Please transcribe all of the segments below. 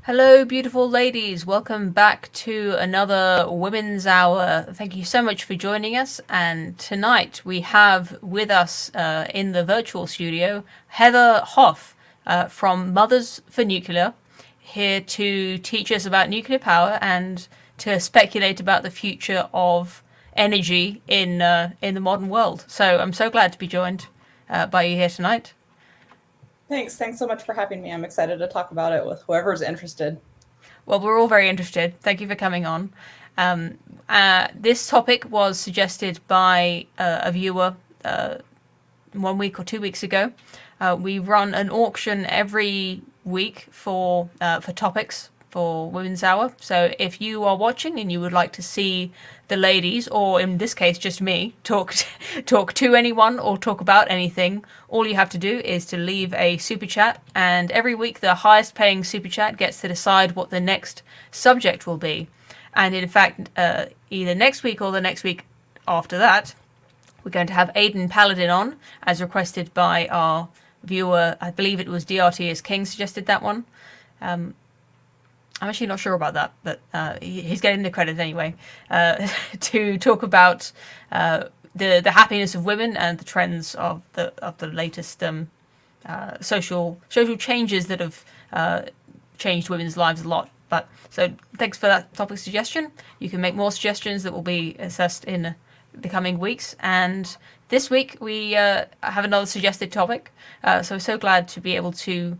Hello, beautiful ladies. Welcome back to another Women's Hour. Thank you so much for joining us. And tonight we have with us in the virtual studio Heather Hoff from Mothers for Nuclear, here to teach us about nuclear power and to speculate about the future of energy in the modern world. So I'm so glad to be joined by you here tonight. Thanks. Thanks so much for having me. I'm excited to talk about it with whoever's interested. Well, we're all very interested. Thank you for coming on. This topic was suggested by a viewer 1 week or 2 weeks ago. We run an auction every week for topics for Women's Hour. So if you are watching and you would like to see the ladies, or in this case just me, talk to anyone or talk about anything, all you have to do is to leave a super chat, and every week the highest paying super chat gets to decide what the next subject will be. And in fact, either next week or the next week after that, we're going to have Aidan Paladin on, as requested by our viewer. I believe it was DRT as King suggested that one. I'm actually not sure about that, but he's getting the credit anyway. To talk about the happiness of women and the trends of the latest social changes that have changed women's lives a lot. But so thanks for that topic suggestion. You can make more suggestions that will be assessed in the coming weeks. And this week we have another suggested topic. So glad to be able to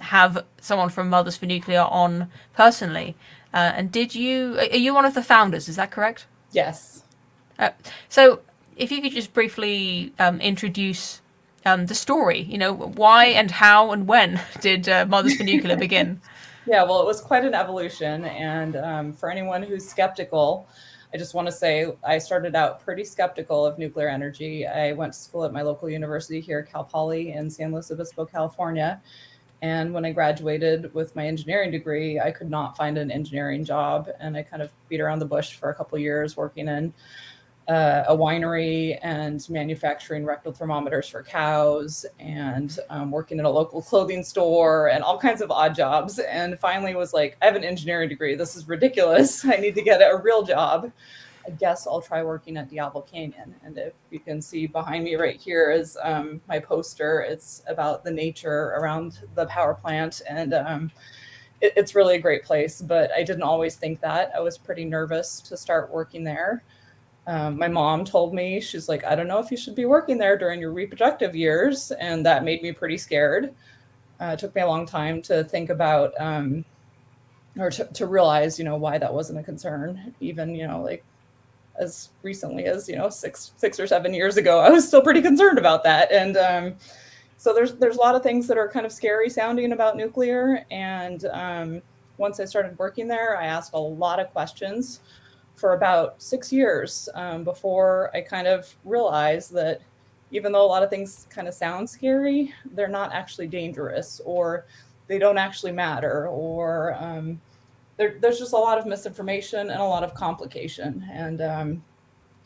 have someone from Mothers for Nuclear on personally. And are you one of the founders? Is that correct? Yes. So if you could just briefly introduce the story, why and how and when did Mothers for Nuclear begin? Yeah, well, it was quite an evolution. And for anyone who's skeptical, I just want to say I started out pretty skeptical of nuclear energy. I went to school at my local university here, Cal Poly in San Luis Obispo, California. And when I graduated with my engineering degree, I could not find an engineering job. And I kind of beat around the bush for a couple of years working in a winery and manufacturing rectal thermometers for cows and working in a local clothing store and all kinds of odd jobs. And finally was like, I have an engineering degree. This is ridiculous. I need to get a real job. I guess I'll try working at Diablo Canyon. And if you can see behind me right here is my poster. It's about the nature around the power plant. And it's really a great place, but I didn't always think that. I was pretty nervous to start working there. My mom told me, she's like, I don't know if you should be working there during your reproductive years. And that made me pretty scared. It took me a long time to think about or to realize, why that wasn't a concern. Even, like as recently as, 6 or 7 years ago, I was still pretty concerned about that. And so there's a lot of things that are kind of scary sounding about nuclear. And once I started working there, I asked a lot of questions for about 6 years before I kind of realized that even though a lot of things kind of sound scary, they're not actually dangerous, or they don't actually matter, or there's just a lot of misinformation and a lot of complication. And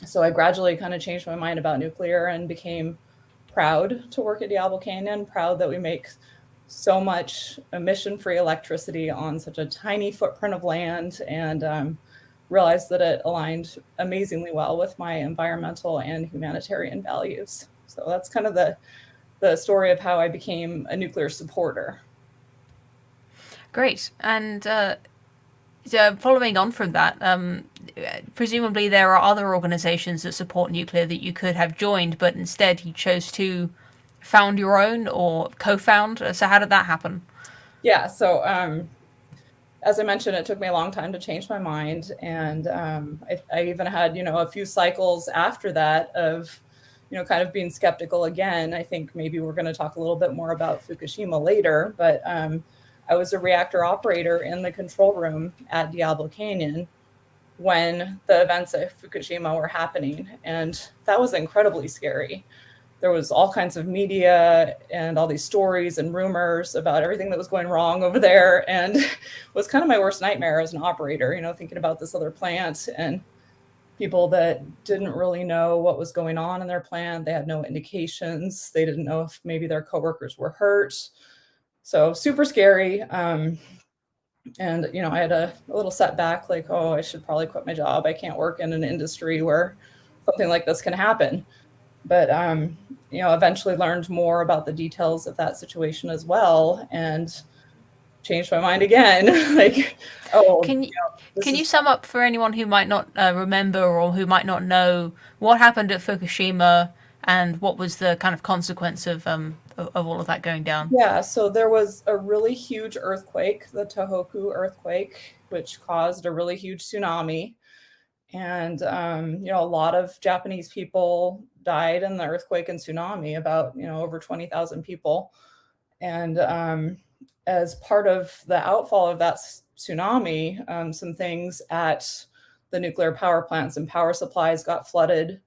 so I gradually kind of changed my mind about nuclear and became proud to work at Diablo Canyon, proud that we make so much emission-free electricity on such a tiny footprint of land, and realized that it aligned amazingly well with my environmental and humanitarian values. So that's kind of the story of how I became a nuclear supporter. Great. And following on from that, presumably there are other organizations that support nuclear that you could have joined, but instead you chose to found your own or co-found. So how did that happen? Yeah, so as I mentioned, it took me a long time to change my mind. And I even had, a few cycles after that of, kind of being skeptical again. I think maybe we're going to talk a little bit more about Fukushima later, but I was a reactor operator in the control room at Diablo Canyon when the events at Fukushima were happening. And that was incredibly scary. There was all kinds of media and all these stories and rumors about everything that was going wrong over there. And it was kind of my worst nightmare as an operator, thinking about this other plant and people that didn't really know what was going on in their plant. They had no indications. They didn't know if maybe their coworkers were hurt. So super scary. And, I had a little setback, like, oh, I should probably quit my job. I can't work in an industry where something like this can happen. But, eventually learned more about the details of that situation as well, and changed my mind again. Like, oh, Can you this can you is, sum up for anyone who might not remember or who might not know what happened at Fukushima and what was the kind of consequence of all of that going down? yeah. So there was a really huge earthquake, the Tohoku earthquake, which caused a really huge tsunami. And, a lot of Japanese people died in the earthquake and tsunami, about, over 20,000 people. And as part of the outfall of that tsunami, some things at the nuclear power plants and power supplies got flooded.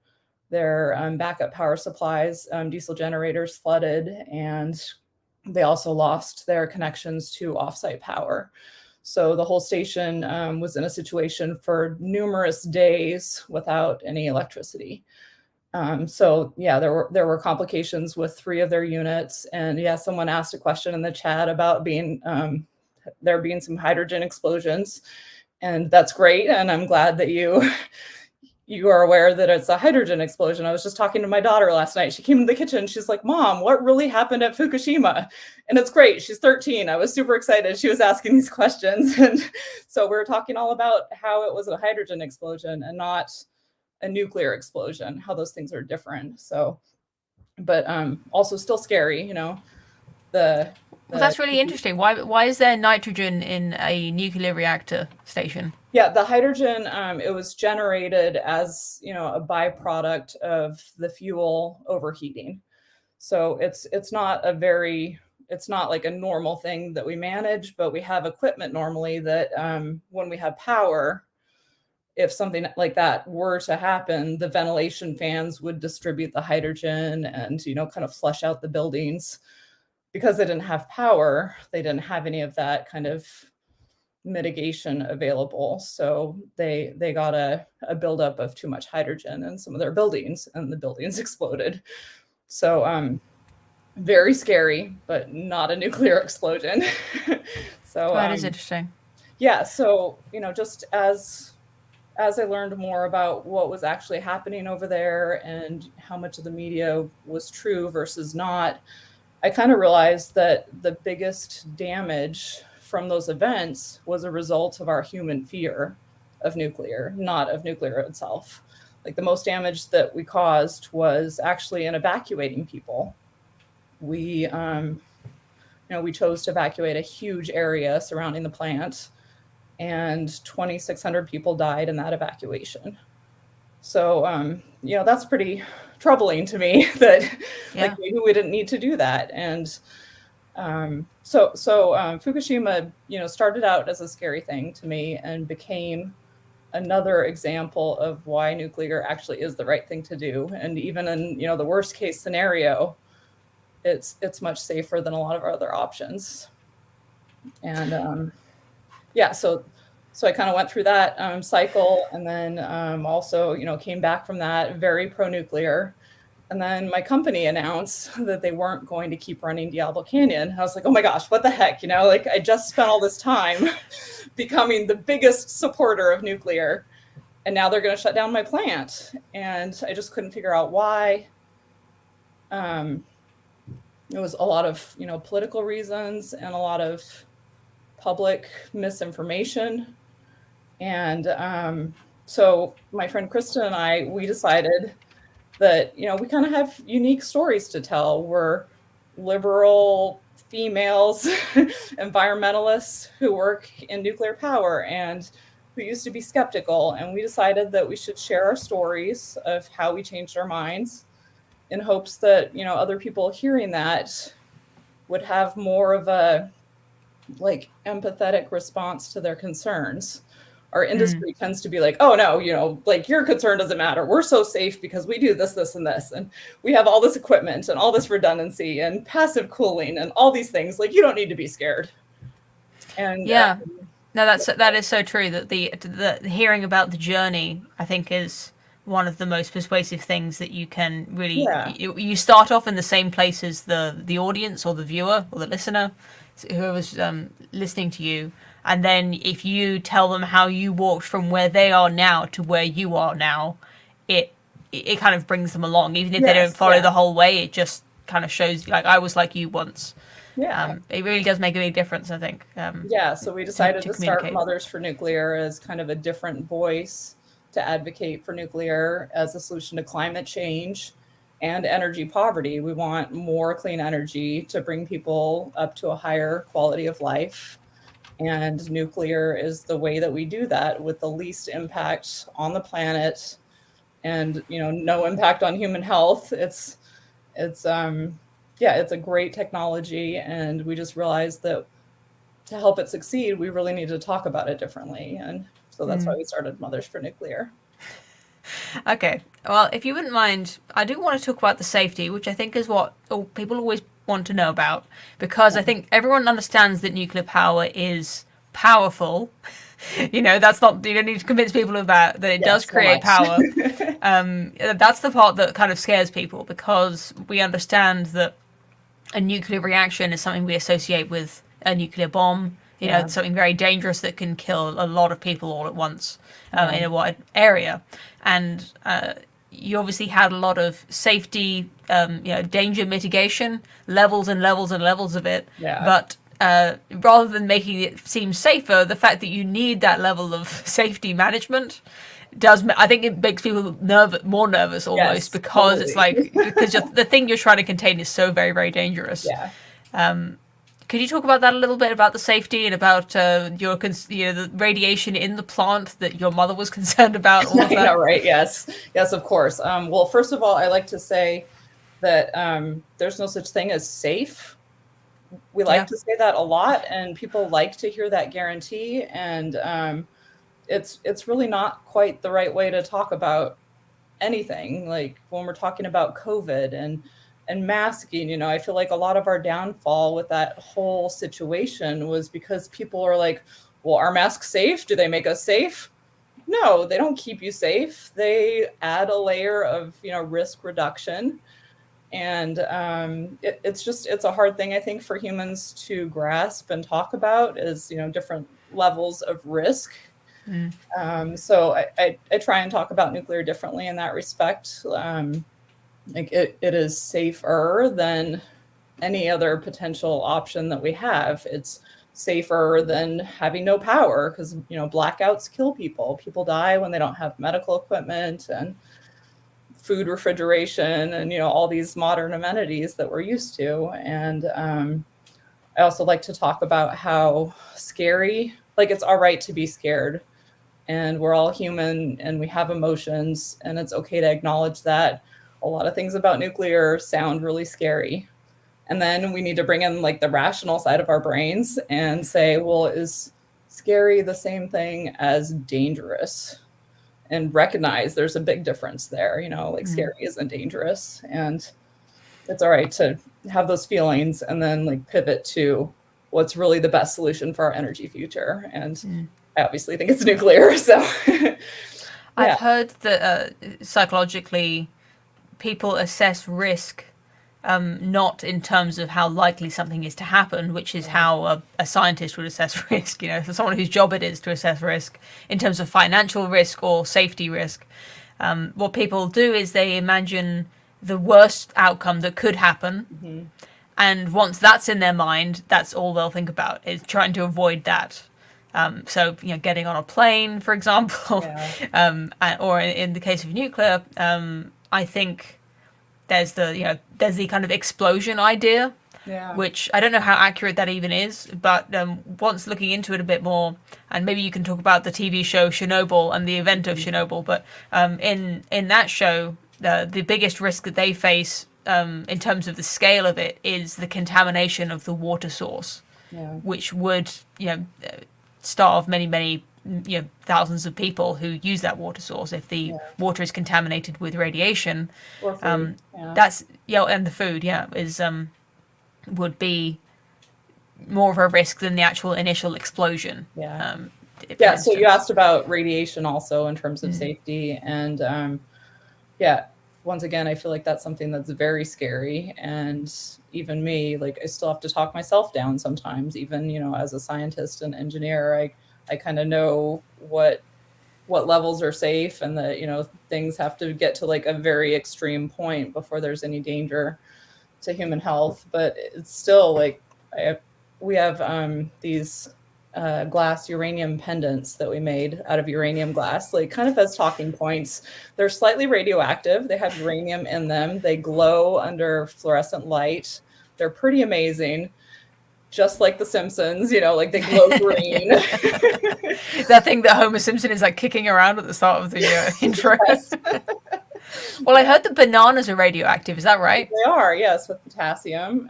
Their backup power supplies, diesel generators flooded, and they also lost their connections to offsite power. So the whole station was in a situation for numerous days without any electricity. So yeah, there were complications with 3 of their units, and yeah, someone asked a question in the chat about there being some hydrogen explosions, and that's great, and I'm glad that you are aware that it's a hydrogen explosion. I was just talking to my daughter last night. She came to the kitchen. She's like, Mom, what really happened at Fukushima? And it's great. She's 13. I was super excited. She was asking these questions. And so we were talking all about how it was a hydrogen explosion and not a nuclear explosion, how those things are different. So, but also still scary, the Well, that's really interesting. Why is there nitrogen in a nuclear reactor station? Yeah, the hydrogen, it was generated as, a byproduct of the fuel overheating. So it's not like a normal thing that we manage, but we have equipment normally that when we have power, if something like that were to happen, the ventilation fans would distribute the hydrogen and, kind of flush out the buildings. Because they didn't have power, they didn't have any of that kind of mitigation available. So they got a buildup of too much hydrogen in some of their buildings, and the buildings exploded. So very scary, but not a nuclear explosion. So That is interesting. yeah, so just as I learned more about what was actually happening over there and how much of the media was true versus not, I kind of realized that the biggest damage from those events was a result of our human fear of nuclear, not of nuclear itself. Like, the most damage that we caused was actually in evacuating people. We, we chose to evacuate a huge area surrounding the plant, and 2,600 people died in that evacuation. So, that's pretty troubling to me that like maybe we didn't need to do that. And so Fukushima, started out as a scary thing to me and became another example of why nuclear actually is the right thing to do. And even in, the worst case scenario, it's much safer than a lot of our other options. And yeah, so I kind of went through that cycle, and then also, came back from that very pro-nuclear. And then my company announced that they weren't going to keep running Diablo Canyon. I was like, oh my gosh, what the heck? Like, I just spent all this time becoming the biggest supporter of nuclear, and now they're going to shut down my plant. And I just couldn't figure out why. It was a lot of, political reasons and a lot of public misinformation. And so my friend Krista and I, we decided that, we kind of have unique stories to tell. We're liberal females, environmentalists who work in nuclear power and who used to be skeptical. And we decided that we should share our stories of how we changed our minds, in hopes that, other people hearing that would have more of a empathetic response to their concerns. Our industry tends to be like, oh no, like, your concern doesn't matter. We're so safe because we do this, this, and this. And we have all this equipment and all this redundancy and passive cooling and all these things. Like, you don't need to be scared. And yeah, no, that is so true. That the hearing about the journey, I think, is one of the most persuasive things that you can really. You start off in the same place as the audience or the viewer or the listener, whoever's listening to you, and then if you tell them how you walked from where they are now to where you are now, it kind of brings them along, even if they don't Yes, follow yeah. the whole way. It just kind of shows, like, I was like you once. Yeah. It really does make a big difference, I think. Yeah, so we decided To to start communicate. Mothers for Nuclear as kind of a different voice to advocate for nuclear as a solution to climate change and energy poverty. We want more clean energy to bring people up to a higher quality of life. And nuclear is the way that we do that with the least impact on the planet and, no impact on human health. It's yeah, it's a great technology, and we just realized that to help it succeed, we really need to talk about it differently. And so that's why we started Mothers for Nuclear. Okay. Well, if you wouldn't mind, I do want to talk about the safety, which I think is what people always want to know about, because I think everyone understands that nuclear power is powerful. That's not, you don't need to convince people of that it does Yes, so create much. power. That's the part that kind of scares people, because we understand that a nuclear reaction is something we associate with a nuclear bomb. Yeah. It's something very dangerous that can kill a lot of people all at once Yeah. in a wide area. And you obviously had a lot of safety, danger mitigation, levels and levels and levels of it. Yeah. But rather than making it seem safer, the fact that you need that level of safety management I think it makes people more nervous almost, Yes, because totally. it's like, because the thing you're trying to contain is so very, very dangerous. Yeah. Could you talk about that a little bit, about the safety and about the radiation in the plant that your mother was concerned about? All of that. I know, right? Yes. Yes, of course. Well, first of all, I like to say that there's no such thing as safe. We like to say that a lot, and people like to hear that guarantee. And it's really not quite the right way to talk about anything. Like when we're talking about COVID and masking, I feel like a lot of our downfall with that whole situation was because people are like, well, are masks safe? Do they make us safe? No, they don't keep you safe. They add a layer of, risk reduction. And it's a hard thing, I think, for humans to grasp and talk about, is, different levels of risk. So I try and talk about nuclear differently in that respect. Like it is safer than any other potential option that we have. It's safer than having no power, because blackouts kill people. People die when they don't have medical equipment and food refrigeration and all these modern amenities that we're used to. And I also like to talk about how scary, like, it's all right to be scared, and we're all human and we have emotions, and it's okay to acknowledge that a lot of things about nuclear sound really scary. And then we need to bring in like the rational side of our brains and say, well, is scary the same thing as dangerous? And recognize there's a big difference there. Like scary isn't dangerous, and it's all right to have those feelings, and then like pivot to what's really the best solution for our energy future. And I obviously think it's nuclear. So I've heard that psychologically people assess risk not in terms of how likely something is to happen, which is how a scientist would assess risk, for someone whose job it is to assess risk in terms of financial risk or safety risk. What people do is they imagine the worst outcome that could happen. And once that's in their mind, that's all they'll think about, is trying to avoid that. So, getting on a plane, for example, or in the case of nuclear, I think there's the kind of explosion idea, which I don't know how accurate that even is, but once looking into it a bit more, and maybe you can talk about the TV show Chernobyl and the event of Chernobyl, but in that show, the biggest risk that they face in terms of the scale of it is the contamination of the water source, which would starve many thousands of people who use that water source if the water is contaminated with radiation. Or food, that's and the food is would be more of a risk than the actual initial explosion. So you asked about radiation also in terms of safety, and once again, I feel like that's something that's very scary. And even me, like, I still have to talk myself down sometimes, even, as a scientist and engineer, I kind of know what levels are safe, and that, things have to get to like a very extreme point before there's any danger to human health. But it's still like, we have these glass uranium pendants that we made out of uranium glass, like kind of as talking points. They're slightly radioactive. They have uranium in them. They glow under fluorescent light. They're pretty amazing. Just like The Simpsons, like they glow green. That thing that Homer Simpson is like kicking around at the start of the intro. Yes. Well, I heard that bananas are radioactive. Is that right? They are, yes, with potassium.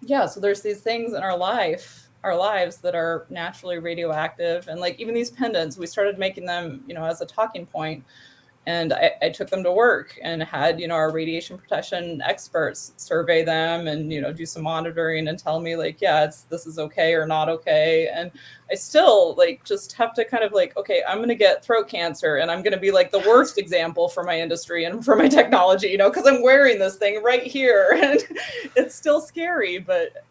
Yeah, so there's these things in our lives that are naturally radioactive. And like even these pendants, we started making them, as a talking point. And I took them to work and had, our radiation protection experts survey them and, do some monitoring and tell me like, yeah, this is okay or not okay. And I still like just have to kind of like, okay, I'm going to get throat cancer and I'm going to be like the worst example for my industry and for my technology, because I'm wearing this thing right here and it's still scary, but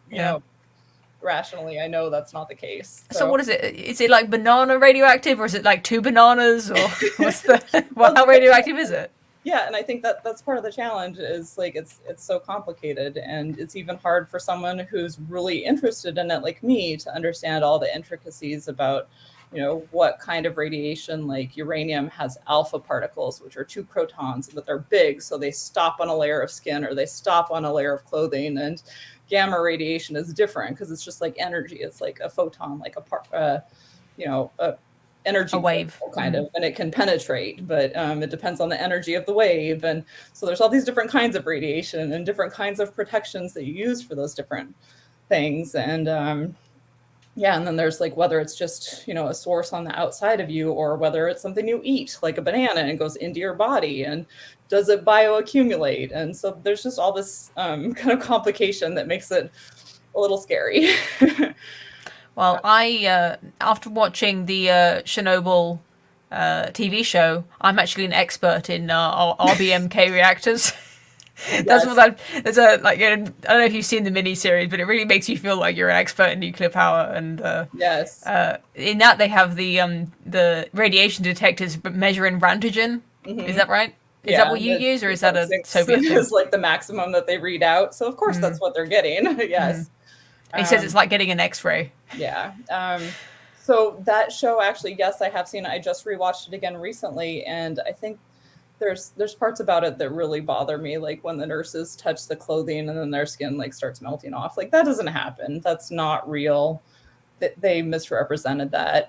rationally, I know that's not the case. So what is it? Is it like banana radioactive, or is it like 2 bananas, or what's the? Well, how radioactive is it? Yeah, and I think that's part of the challenge is like it's so complicated, and it's even hard for someone who's really interested in it like me to understand all the intricacies about what kind of radiation. Like uranium has alpha particles, which are 2 protons, but they're big, so they stop on a layer of skin or they stop on a layer of clothing. And gamma radiation is different because it's just like energy. It's like a photon, like a energy wave kind of, and it can penetrate, but it depends on the energy of the wave. And so there's all these different kinds of radiation and different kinds of protections that you use for those different things. And and then there's like whether it's just a source on the outside of you, or whether it's something you eat like a banana and goes into your body, and does it bioaccumulate. And so there's just all this kind of complication that makes it a little scary. Well, I after watching the Chernobyl TV show, I'm actually an expert in RBMK reactors. That's what there's a like. I don't know if you've seen the miniseries, but it really makes you feel like you're an expert in nuclear power. And yes, in that they have the radiation detectors measuring rantogen. Mm-hmm. Is that right? Is that what you use, or is that a Soviet thing? It's like the maximum that they read out. So of course that's what they're getting. Yes. He says it's like getting an X-ray. Yeah. So that show, actually, yes, I have seen it. I just rewatched it again recently, and I think there's parts about it that really bother me, like when the nurses touch the clothing and then their skin like starts melting off. Like that doesn't happen. That's not real. They misrepresented that.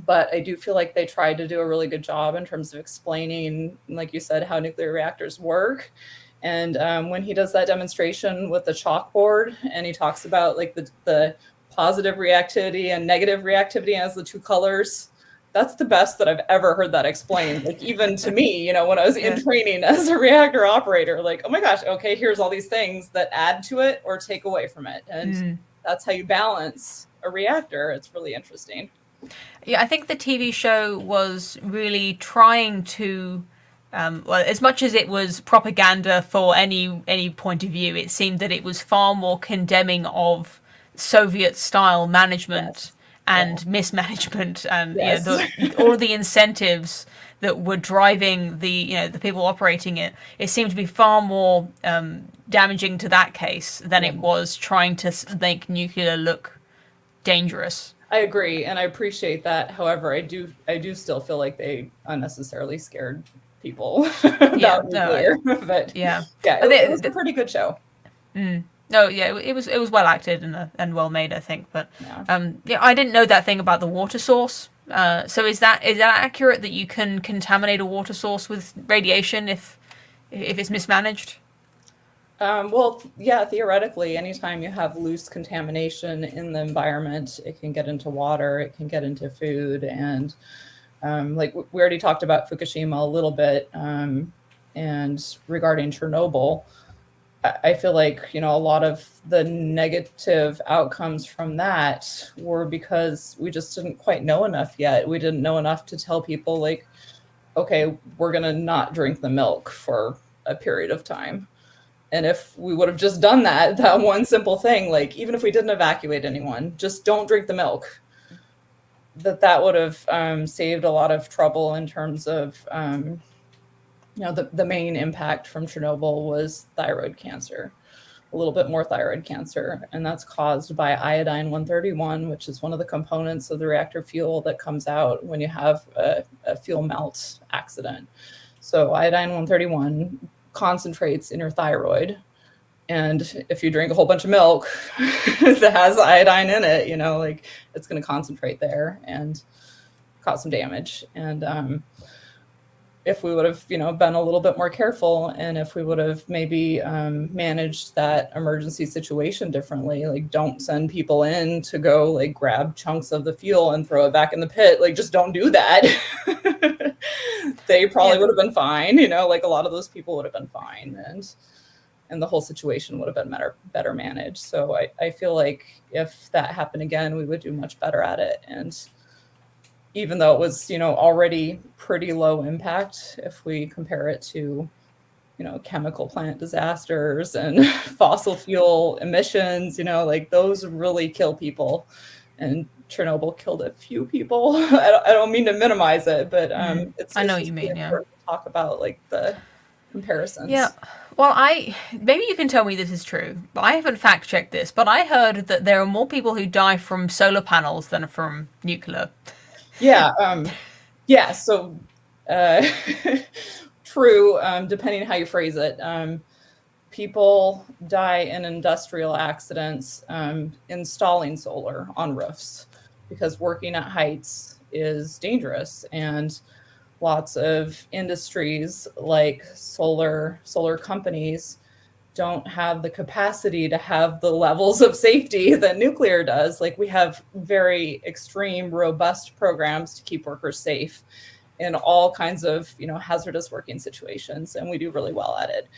But I do feel like they tried to do a really good job in terms of explaining, like you said, how nuclear reactors work. And when he does that demonstration with the chalkboard and he talks about like the positive reactivity and negative reactivity as the 2 colors, that's the best that I've ever heard that explained. Like even to me, when I was in training as a reactor operator, like, oh my gosh, okay, here's all these things that add to it or take away from it. And that's how you balance a reactor. It's really interesting. Yeah, I think the TV show was really trying to, well, as much as it was propaganda for any point of view, it seemed that it was far more condemning of Soviet-style management and mismanagement, and all of the incentives that were driving the people operating it. It seemed to be far more damaging to that case than it was trying to make nuclear look dangerous. I agree, and I appreciate that. However, I do still feel like they unnecessarily scared people about nuclear. But it was a pretty good show. No, it was well acted and well made, I think. But I didn't know that thing about the water source. So is that accurate that you can contaminate a water source with radiation if it's mismanaged? Well, yeah, theoretically, anytime you have loose contamination in the environment, it can get into water, it can get into food. And like we already talked about Fukushima a little bit, and regarding Chernobyl, I feel like, a lot of the negative outcomes from that were because we just didn't quite know enough yet. We didn't know enough to tell people like okay, we're going to not drink the milk for a period of time. And if we would have just done that one simple thing, like even if we didn't evacuate anyone, just don't drink the milk, that would have saved a lot of trouble in terms of, the main impact from Chernobyl was thyroid cancer, a little bit more thyroid cancer, and that's caused by iodine 131, which is one of the components of the reactor fuel that comes out when you have a fuel melt accident. So iodine 131 concentrates in your thyroid, and if you drink a whole bunch of milk that has iodine in it, like it's going to concentrate there and cause some damage. And if we would have, been a little bit more careful, and if we would have maybe managed that emergency situation differently, like don't send people in to go like grab chunks of the fuel and throw it back in the pit, like just don't do that. They probably would have been fine, like a lot of those people would have been fine, and the whole situation would have been better managed. So I feel like if that happened again, we would do much better at it. And even though it was, already pretty low impact, if we compare it to, chemical plant disasters and fossil fuel emissions, like those really kill people. And Chernobyl killed a few people. I don't mean to minimize it, but I know what you mean. Yeah. To talk about like the comparisons. Yeah. Well, maybe you can tell me this is true, but I haven't fact checked this. But I heard that there are more people who die from solar panels than from nuclear. Yeah. Yeah. So, true. Depending how you phrase it, people die in industrial accidents installing solar on roofs, because working at heights is dangerous, and lots of industries like solar companies don't have the capacity to have the levels of safety that nuclear does. Like we have very extreme, robust programs to keep workers safe in all kinds of, hazardous working situations. And we do really well at it,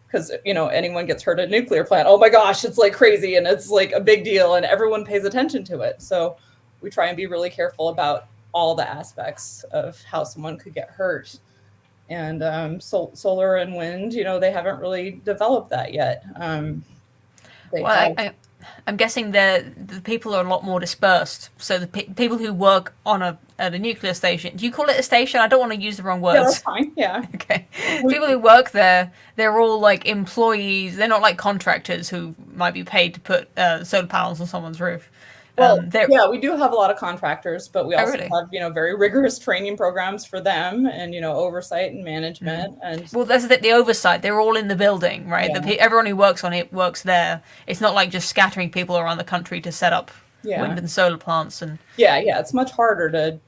because, anyone gets hurt at a nuclear plant, oh my gosh, it's like crazy. And it's like a big deal and everyone pays attention to it. So we try and be really careful about all the aspects of how someone could get hurt. And solar and wind, they haven't really developed that yet. I'm guessing the people are a lot more dispersed. So the people who work at a nuclear station, do you call it a station? I don't want to use the wrong words. Yeah, that's fine. Yeah. Okay. People who work there, they're all like employees. They're not like contractors who might be paid to put solar panels on someone's roof. Well, yeah, we do have a lot of contractors, but we also have, very rigorous training programs for them, and, oversight and management. And well, that's the oversight. They're all in the building, right? Yeah. Everyone who works on it works there. It's not like just scattering people around the country to set up wind and solar plants. And yeah, it's much harder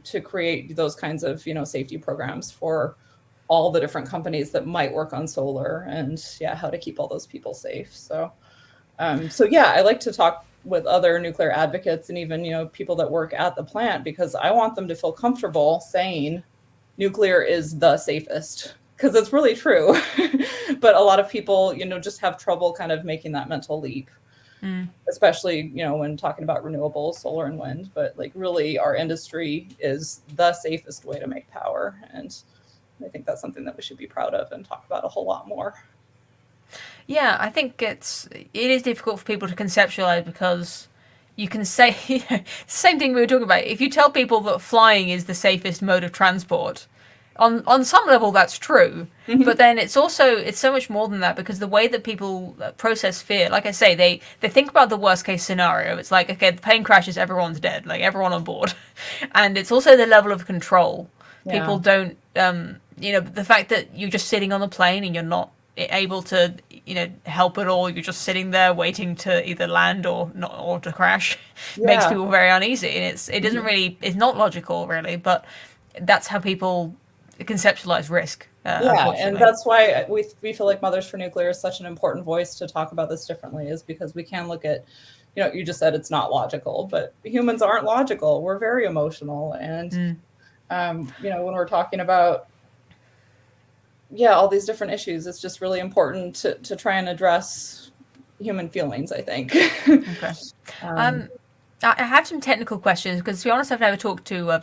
to create those kinds of, safety programs for all the different companies that might work on solar, and how to keep all those people safe. So I like to talk with other nuclear advocates and even, people that work at the plant, because I want them to feel comfortable saying nuclear is the safest, because it's really true. But a lot of people, just have trouble kind of making that mental leap, especially, when talking about renewables, solar and wind. But like really our industry is the safest way to make power. And I think that's something that we should be proud of and talk about a whole lot more. Yeah, I think it is difficult for people to conceptualize, because you can say same thing we were talking about. If you tell people that flying is the safest mode of transport, on some level that's true, but then it's so much more than that, because the way that people process fear, like I say, they think about the worst case scenario. It's like, okay, the plane crashes, everyone's dead, like everyone on board. And it's also the level of control. Yeah. People don't, the fact that you're just sitting on the plane and you're not able to help at all, you're just sitting there waiting to either land or not, or to crash, makes people very uneasy. And it's not logical really, but that's how people conceptualize risk. And that's why we feel like Mothers for Nuclear is such an important voice to talk about this differently, is because we can look at, you just said it's not logical, but humans aren't logical. We're very emotional. And when we're talking about all these different issues, it's just really important to try and address human feelings, I think. Okay. I have some technical questions because, to be honest, I've never talked to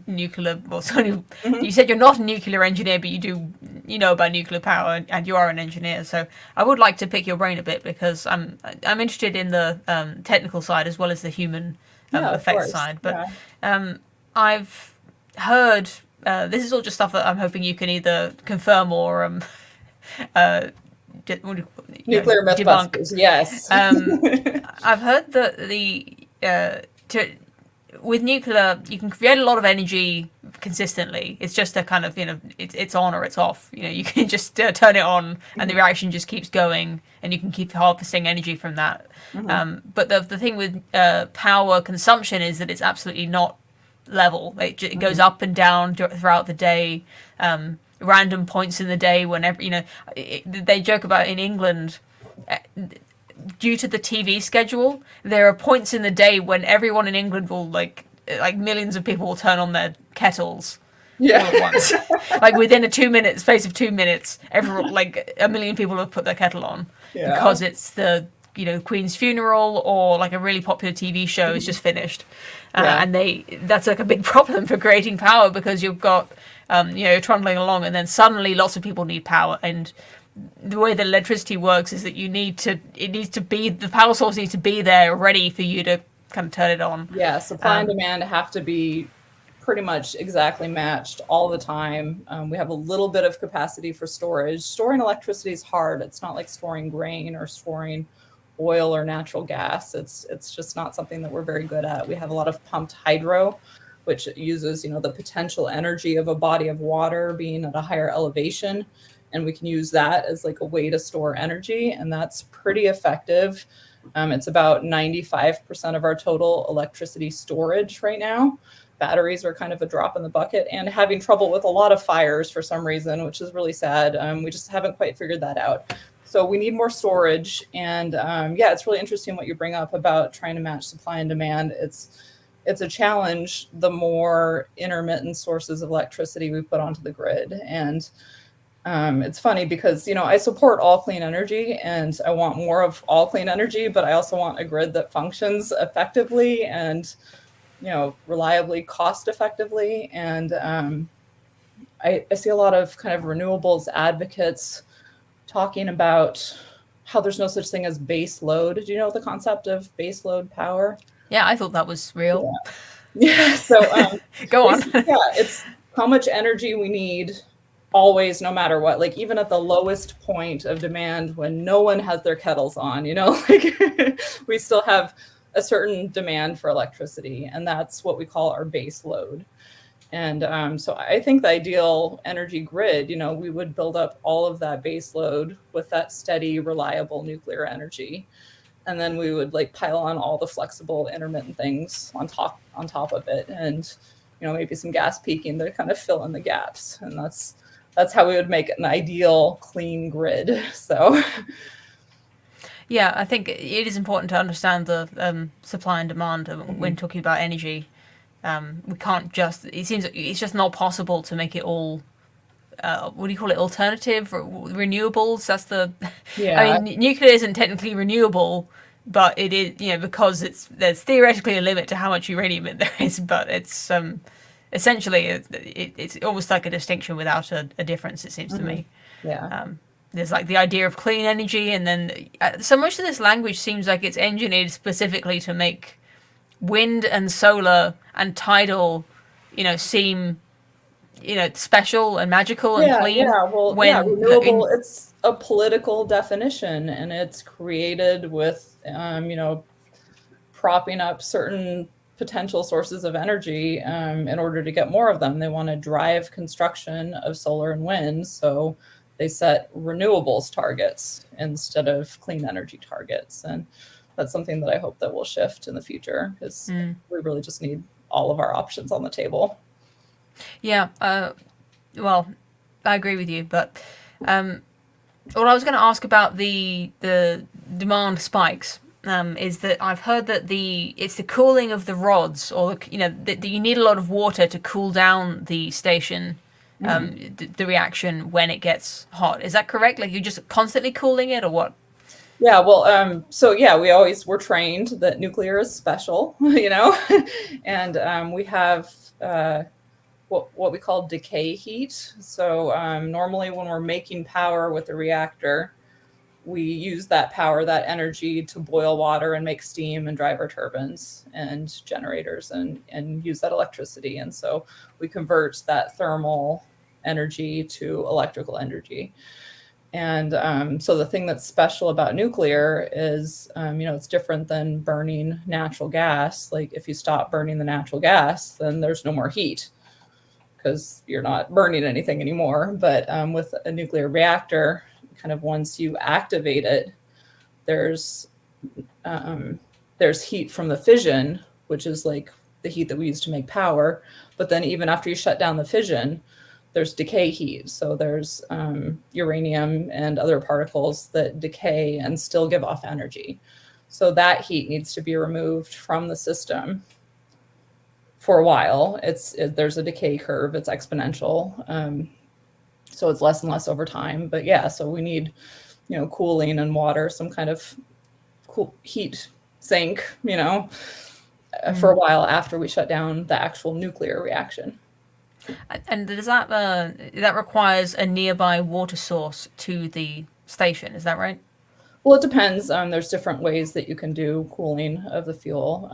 nuclear. Well, sorry, Mhm. you said you're not a nuclear engineer, but you know about nuclear power, and you are an engineer. So I would like to pick your brain a bit because I'm interested in the technical side as well as the human Yeah, of effects course. side. But Yeah. I've heard this is all just stuff that I'm hoping you can either confirm or Nuclear debunk. Mythbusters, yes. I've heard that with nuclear you can create a lot of energy consistently. It's just a kind of it's on or it's off. You can just turn it on and the Mhm, reaction just keeps going, and you can keep harvesting energy from that. mhm, But the thing with power consumption is that it's absolutely not level. It goes mhm. up and down throughout the day. Random points in the day whenever they joke about in England due to the TV schedule, there are points in the day when everyone in England will like millions of people will turn on their kettles all Yeah. at once. Like within a 2 minute space of 2 minutes, everyone like a million people have put their kettle on Yeah. because it's the Queen's funeral or like a really popular TV show is Mhm. just finished, Yeah. and that's like a big problem for creating power because you've got trundling along and then suddenly lots of people need power. And the way that electricity works is that the power source needs to be there ready for you to kind of turn it on. Yeah. Supply and Um, demand have to be pretty much exactly matched all the time. We have a little bit of capacity for storage. Storing electricity is hard. It's not like storing grain or storing oil or natural gas. It's just not something that we're very good at. We have a lot of pumped hydro, which uses the potential energy of a body of water being at a higher elevation, and we can use that as like a way to store energy, and that's pretty effective. It's about 95% of our total electricity storage right now. Batteries are kind of a drop in the bucket and having trouble with a lot of fires for some reason, which is really sad. We just haven't quite figured that out. So we need more storage. And yeah, it's really interesting what you bring up about trying to match supply and demand. It's a challenge the more intermittent sources of electricity we put onto the grid. And it's funny because I support all clean energy and I want more of all clean energy, but I also want a grid that functions effectively and reliably, cost effectively. And I see a lot of kind of renewables advocates talking about how there's no such thing as base load. Do you know the concept of base load power? yeah, I thought that was real. Yeah. Yeah. So Go on. basically, yeah, it's how much energy we need always, no matter what. Like even at the lowest point of demand, when no one has their kettles on, like we still have a certain demand for electricity, and that's what we call our base load. And so I think the ideal energy grid, we would build up all of that base load with that steady, reliable nuclear energy, and then we would like pile on all the flexible intermittent things on top of it, and maybe some gas peaking to kind of fill in the gaps, and that's how we would make an ideal clean grid. So Yeah, I think it is important to understand the supply and demand when talking about energy. We can't just. It seems it's just not possible to make it all. What do you call it? Alternative renewables. That's the. I yeah. mean, nuclear isn't technically renewable, but it is. Because there's theoretically a limit to how much uranium there is, but it's essentially it's almost like a distinction without a difference. It seems to Mhm. me. Yeah. There's like the idea of clean energy, and then so much of this language seems like it's engineered specifically to make wind and solar and tidal, seem special and magical and Yeah, clean. yeah. Well, yeah, When renewable, it's a political definition and it's created with, propping up certain potential sources of energy in order to get more of them. They want to drive construction of solar and wind. So they set renewables targets instead of clean energy targets. And that's something that I hope that will shift in the future because we really just need all of our options on the table. yeah, well, I agree with you, but what I was going to ask about the demand spikes. Is that I've heard that it's the cooling of the rods, or that you need a lot of water to cool down the station, Mhm. the reaction when it gets hot. Is that correct? Like you're just constantly cooling it, or what? Yeah, well, so yeah, we're trained that nuclear is special, and we have what we call decay heat. So normally when we're making power with a reactor, we use that power, that energy to boil water and make steam and drive our turbines and generators and use that electricity. And so we convert that thermal energy to electrical energy. And so the thing that's special about nuclear is, it's different than burning natural gas. Like if you stop burning the natural gas, then there's no more heat because you're not burning anything anymore. But with a nuclear reactor, kind of once you activate it, there's heat from the fission, which is like the heat that we use to make power. But then even after you shut down the fission, there's decay heat. So there's uranium and other particles that decay and still give off energy. So that heat needs to be removed from the system for a while. There's a decay curve. It's exponential. So it's less and less over time. But yeah, so we need, cooling and water, some kind of cool heat sink, for a while after we shut down the actual nuclear reaction. And does that requires a nearby water source to the station? Is that right? Well, it depends. There's different ways that you can do cooling of the fuel.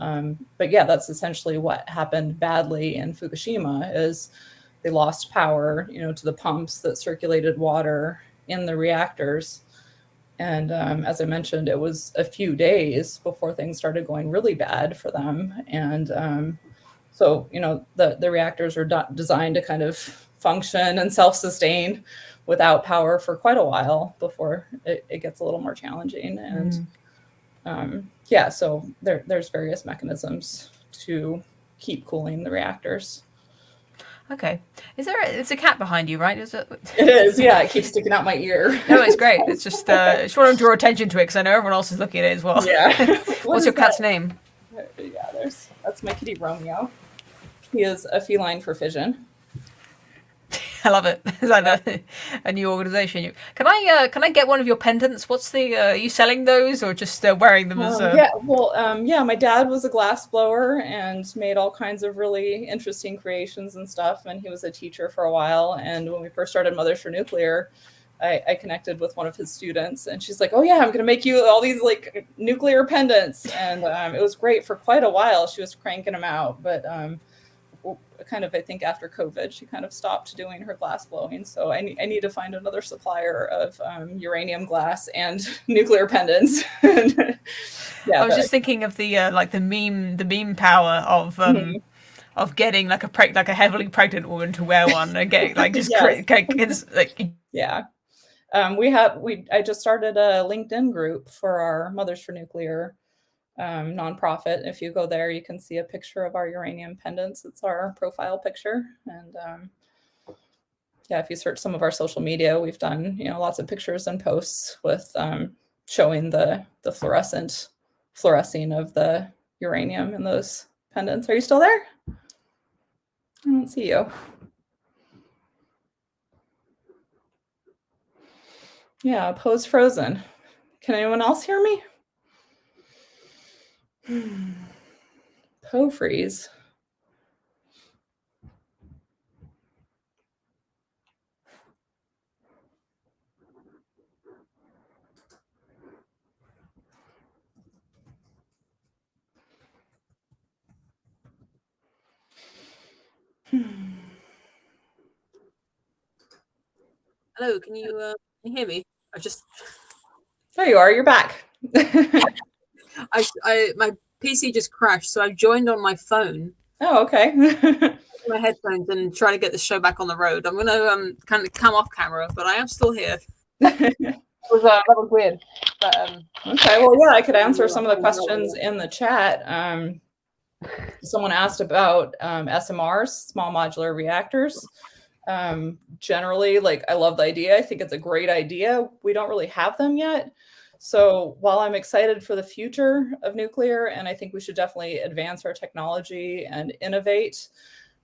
But yeah, that's essentially what happened badly in Fukushima is they lost power, to the pumps that circulated water in the reactors. And as I mentioned, it was a few days before things started going really bad for them. And so, the reactors are designed to kind of function and self-sustain without power for quite a while before it gets a little more challenging. And yeah, so there's various mechanisms to keep cooling the reactors. Okay. It's a cat behind you, right? Is it? It is, yeah. It keeps sticking out my ear. No, it's great. It's just I just want to draw attention to it because I know everyone else is looking at it as well. Yeah. What's your cat's name? Yeah, that's my kitty Romeo. He is a feline for fission. I love it. Is that a new organization? Can I get one of your pendants? What's are you selling those or just wearing them as a... Yeah, well, my dad was a glass blower and made all kinds of really interesting creations and stuff. And he was a teacher for a while. And when we first started Mothers for Nuclear, I connected with one of his students and she's like, oh yeah, I'm going to make you all these like nuclear pendants. And it was great for quite a while. She was cranking them out, but kind of, I think after COVID, she kind of stopped doing her glass blowing. So I need to find another supplier of uranium glass and nuclear pendants. Yeah, I was just thinking of the meme power of of getting like a heavily pregnant woman to wear one and getting like just yeah. I just started a LinkedIn group for our Mothers for Nuclear nonprofit. If you go there, you can see a picture of our uranium pendants. It's our profile picture. And yeah, if you search some of our social media, we've done, lots of pictures and posts with showing the fluorescing of the uranium in those pendants. Are you still there? I don't see you. Yeah, pose frozen. Can anyone else hear me? Po freeze. Hello, can you hear me? There you are. You're back. My PC just crashed, so I joined on my phone. Oh, okay. My headphones and try to get the show back on the road. I'm gonna kind of come off camera, but I am still here. That was weird. But, okay, well, yeah, I could answer some of the questions in the chat. Someone asked about SMRs, small modular reactors. Generally, like, I love the idea. I think it's a great idea. We don't really have them yet. So while I'm excited for the future of nuclear, and I think we should definitely advance our technology and innovate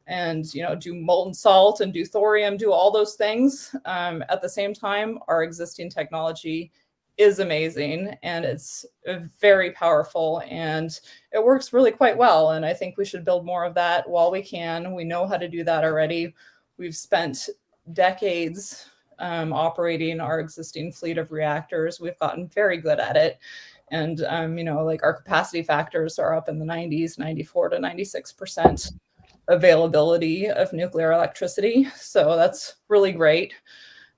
and, do molten salt and do thorium, do all those things. At the same time, our existing technology is amazing, and it's very powerful, and it works really quite well. And I think we should build more of that while we can. We know how to do that already. We've spent decades operating our existing fleet of reactors. We've gotten very good at it. And, like our capacity factors are up in the 90s, 94 to 96% availability of nuclear electricity. So that's really great.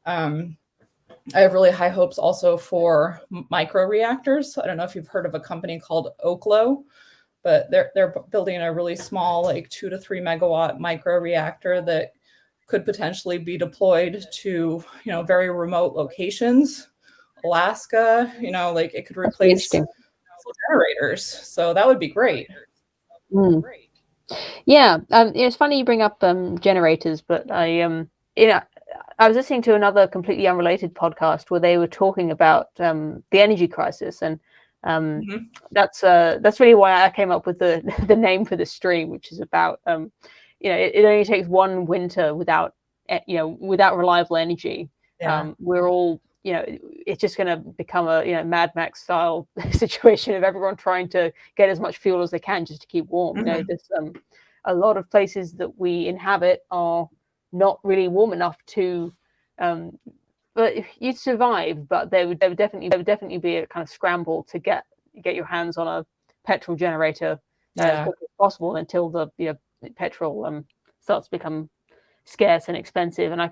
I have really high hopes also for micro reactors. I don't know if you've heard of a company called Oklo, but they're building a really small, like 2 to 3 megawatt micro reactor that could potentially be deployed to, very remote locations, Alaska, like it could replace generators. So that would be great. Mm. Yeah, it's funny you bring up generators, but I was listening to another completely unrelated podcast where they were talking about the energy crisis, and that's really why I came up with the name for the stream, which is about it only takes one winter without reliable energy. Yeah. We're all it's just going to become a Mad Max style situation of everyone trying to get as much fuel as they can just to keep warm. There's a lot of places that we inhabit are not really warm enough to but you'd survive, but there would definitely be a kind of scramble to get your hands on a petrol generator as quickly as possible until the petrol starts to become scarce and expensive. And I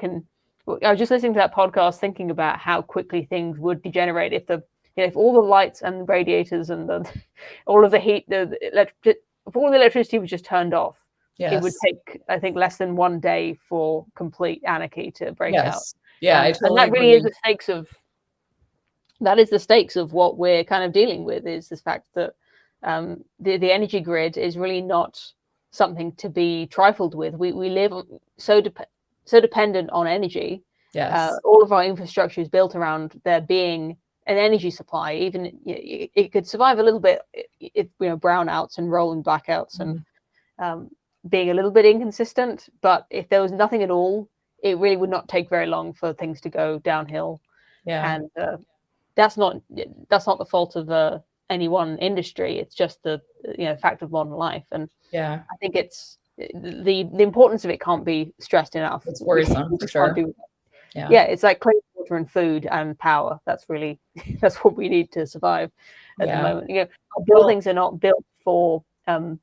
was just listening to that podcast thinking about how quickly things would degenerate if all the lights and the radiators and all of the heat, if all the electricity was just turned off. Yes. It would take, I think, less than 1 day for complete anarchy to break out. Yeah, I totally and that really agree. Is the stakes of what we're kind of dealing with, is this fact that the energy grid is really not something to be trifled with. We live so dependent on energy. Yes. All of our infrastructure is built around there being an energy supply. Even it could survive a little bit if brownouts and rolling blackouts and being a little bit inconsistent, but if there was nothing at all, it really would not take very long for things to go downhill. And that's not the fault of any one industry. It's just the fact of modern life. And I think it's the importance of it can't be stressed enough. It's worrisome for sure. It's like clean water and food and power. That's what we need to survive at the moment. Our buildings are not built for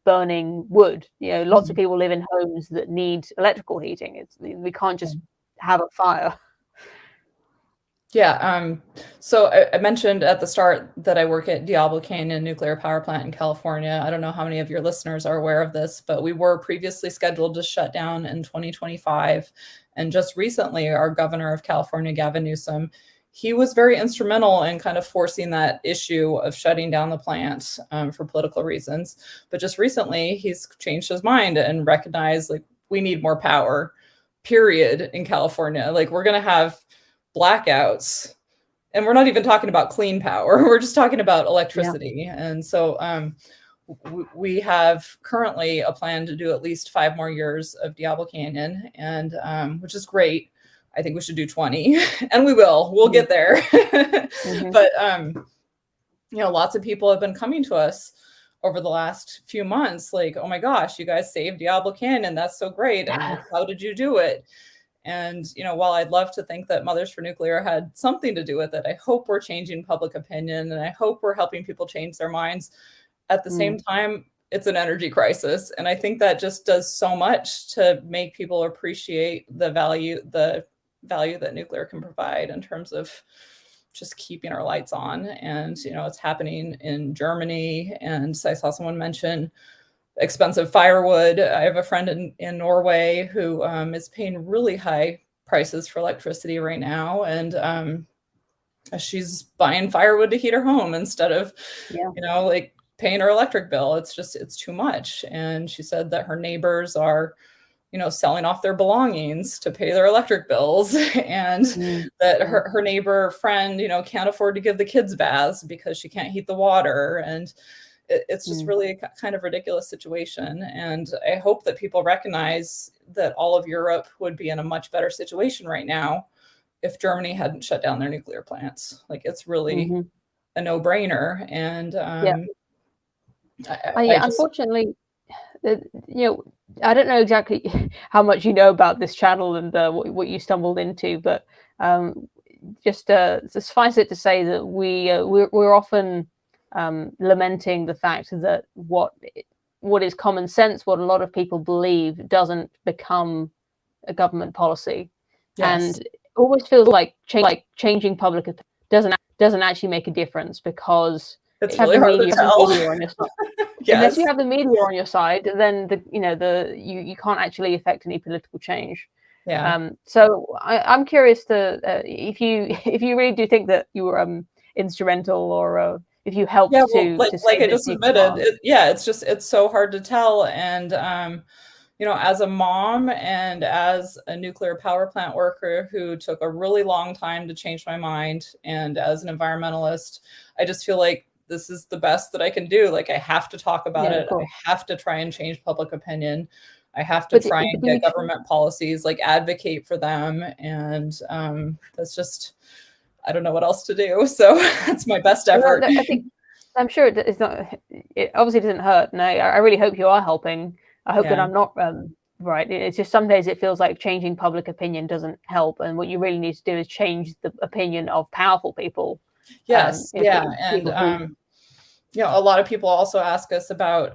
burning wood. Lots of people live in homes that need electrical heating. We can't just have a fire. So I mentioned at the start that I work at Diablo Canyon Nuclear Power Plant in California. I don't know how many of your listeners are aware of this, but we were previously scheduled to shut down in 2025. And just recently, our governor of California, Gavin Newsom, he was very instrumental in kind of forcing that issue of shutting down the plant for political reasons. But just recently, he's changed his mind and recognized, like, we need more power, period, in California. Like, we're going to have blackouts, and we're not even talking about clean power. We're just talking about electricity. And so we have currently a plan to do at least 5 more years of Diablo Canyon, and which is great. I think we should do 20, and we'll get there. But, lots of people have been coming to us over the last few months, like, oh my gosh, you guys saved Diablo Canyon. That's so great. And how did you do it? And, while I'd love to think that Mothers for Nuclear had something to do with it, I hope we're changing public opinion, and I hope we're helping people change their minds. At the same time, it's an energy crisis. And I think that just does so much to make people appreciate the value that nuclear can provide in terms of just keeping our lights on. And, it's happening in Germany. And I saw someone mention expensive firewood. I have a friend in Norway who is paying really high prices for electricity right now. And she's buying firewood to heat her home instead of, like paying her electric bill. It's too much. And she said that her neighbors are, selling off their belongings to pay their electric bills, and that her neighbor friend, can't afford to give the kids baths because she can't heat the water. And it's just really a kind of ridiculous situation. And I hope that people recognize that all of Europe would be in a much better situation right now if Germany hadn't shut down their nuclear plants. Like, it's really Mm-hmm. a no-brainer. And unfortunately, I don't know exactly how much you know about this channel and what you stumbled into, but just suffice it to say that we're often lamenting the fact that what is common sense, what a lot of people believe, doesn't become a government policy. Yes. And it always feels like changing public opinion doesn't actually make a difference, because it's really hard to tell. Yes. Unless you have the media on your side, then you can't actually affect any political change. Yeah. So I'm curious to if you really do think that you were instrumental, or if you helped to like I just admitted, it's so hard to tell. And as a mom and as a nuclear power plant worker who took a really long time to change my mind, and as an environmentalist, I just feel like this is the best that I can do. Like, I have to talk about it. I have to try and change public opinion. I have to try and get government policies, like, advocate for them. And that's just, I don't know what else to do. So that's my best effort. I'm sure it's not. It obviously doesn't hurt, and I really hope you are helping. I hope that I'm not right. It's just some days it feels like changing public opinion doesn't help, and what you really need to do is change the opinion of powerful people. Yes, and a lot of people also ask us about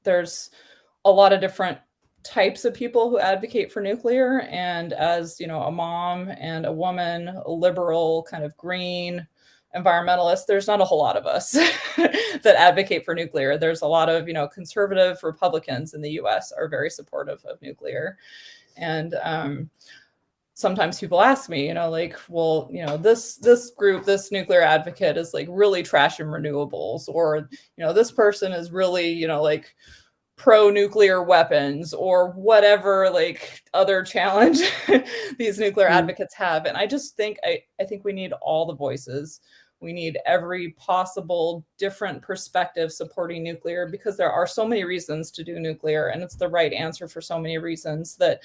there's a lot of different types of people who advocate for nuclear, and as a mom and a woman, a liberal, kind of green environmentalist, there's not a whole lot of us that advocate for nuclear. There's a lot of conservative Republicans in the US are very supportive of nuclear. And sometimes people ask me, this group, this nuclear advocate is like really trashing renewables, or this person is really like pro-nuclear weapons, or whatever like other challenge these nuclear advocates have. And I just think I think we need all the voices. We need every possible different perspective supporting nuclear, because there are so many reasons to do nuclear, and it's the right answer for so many reasons that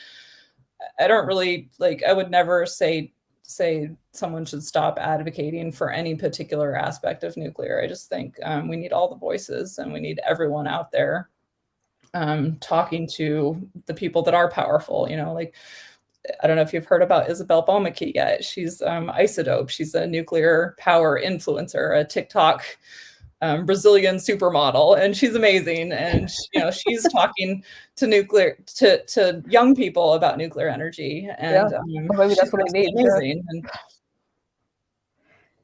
I don't really like. I would never say someone should stop advocating for any particular aspect of nuclear. I just think we need all the voices, and we need everyone out there talking to the people that are powerful. Like, I don't know if you've heard about Isabel Baumeke yet. She's Isodope. She's a nuclear power influencer, a TikTok Brazilian supermodel, and she's amazing. And she's talking to young people about nuclear energy, and maybe that's what I need. Amazing.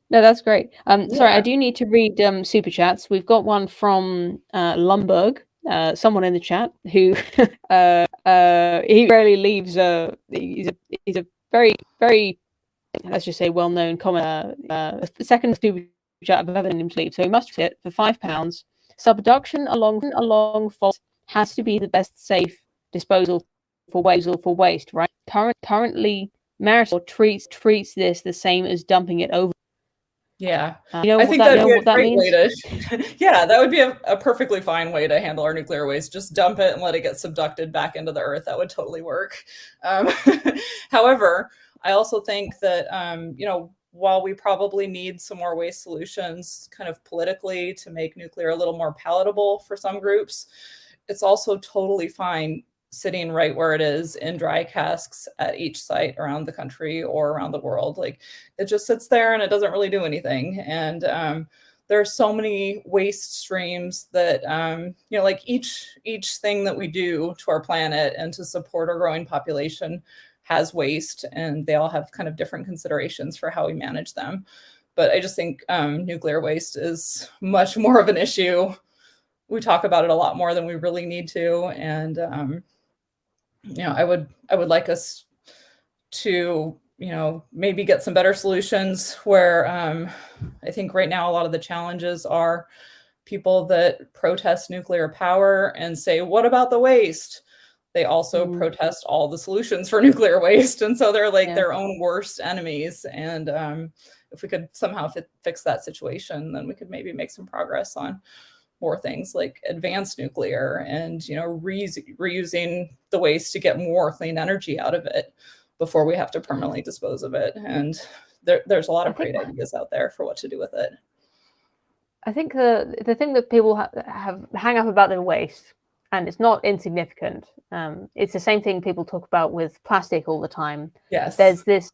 No, that's great. Sorry, I do need to read super chats. We've got one from Lumberg. Someone in the chat who he rarely leaves. He's a very, very, let's just say, well-known comment. The second super chat I've ever known him to leave, so he must hit for £5. Subduction along fault has to be the best safe disposal for waste, right? Currently, Marisol treats this the same as dumping it over. Yeah, I think that'd be a great way to. Yeah, that would be a perfectly fine way to handle our nuclear waste. Just dump it and let it get subducted back into the earth. That would totally work. However, I also think that while we probably need some more waste solutions, kind of politically, to make nuclear a little more palatable for some groups, it's also totally fine sitting right where it is in dry casks at each site around the country or around the world. Like, it just sits there and it doesn't really do anything. And there are so many waste streams that like each thing that we do to our planet and to support our growing population has waste, and they all have kind of different considerations for how we manage them. But I just think nuclear waste is much more of an issue. We talk about it a lot more than we really need to. And I would like us to, maybe get some better solutions where I think right now a lot of the challenges are people that protest nuclear power and say, what about the waste? They also protest all the solutions for nuclear waste. And so they're like their own worst enemies. And if we could somehow fix that situation, then we could maybe make some progress on more things like advanced nuclear and reusing the waste to get more clean energy out of it. before we have to permanently dispose of it. And there's a lot of great ideas out there for what to do with it. I think the thing that people have hang up about the waste, and it's not insignificant. It's the same thing people talk about with plastic all the time. Yes. There's this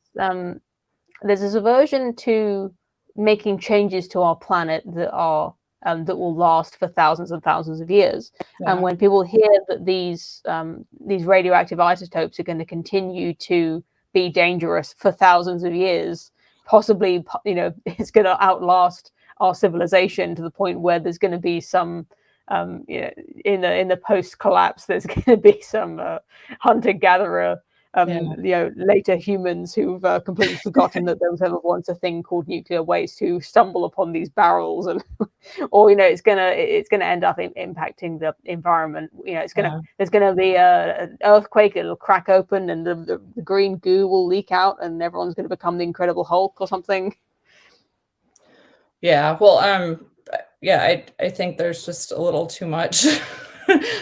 aversion to making changes to our planet that are that will last for thousands and thousands of years. Yeah. And when people hear that these radioactive isotopes are going to continue to be dangerous for thousands of years, possibly, it's going to outlast our civilization to the point where there's going to be some, in the post-collapse, there's going to be some hunter-gatherer, later humans who've completely forgotten that there was ever once a thing called nuclear waste, who stumble upon these barrels, and or it's gonna end up impacting the environment. There's gonna be an earthquake, it'll crack open, and the green goo will leak out, and everyone's gonna become the Incredible Hulk or something. Yeah, well, I think there's just a little too much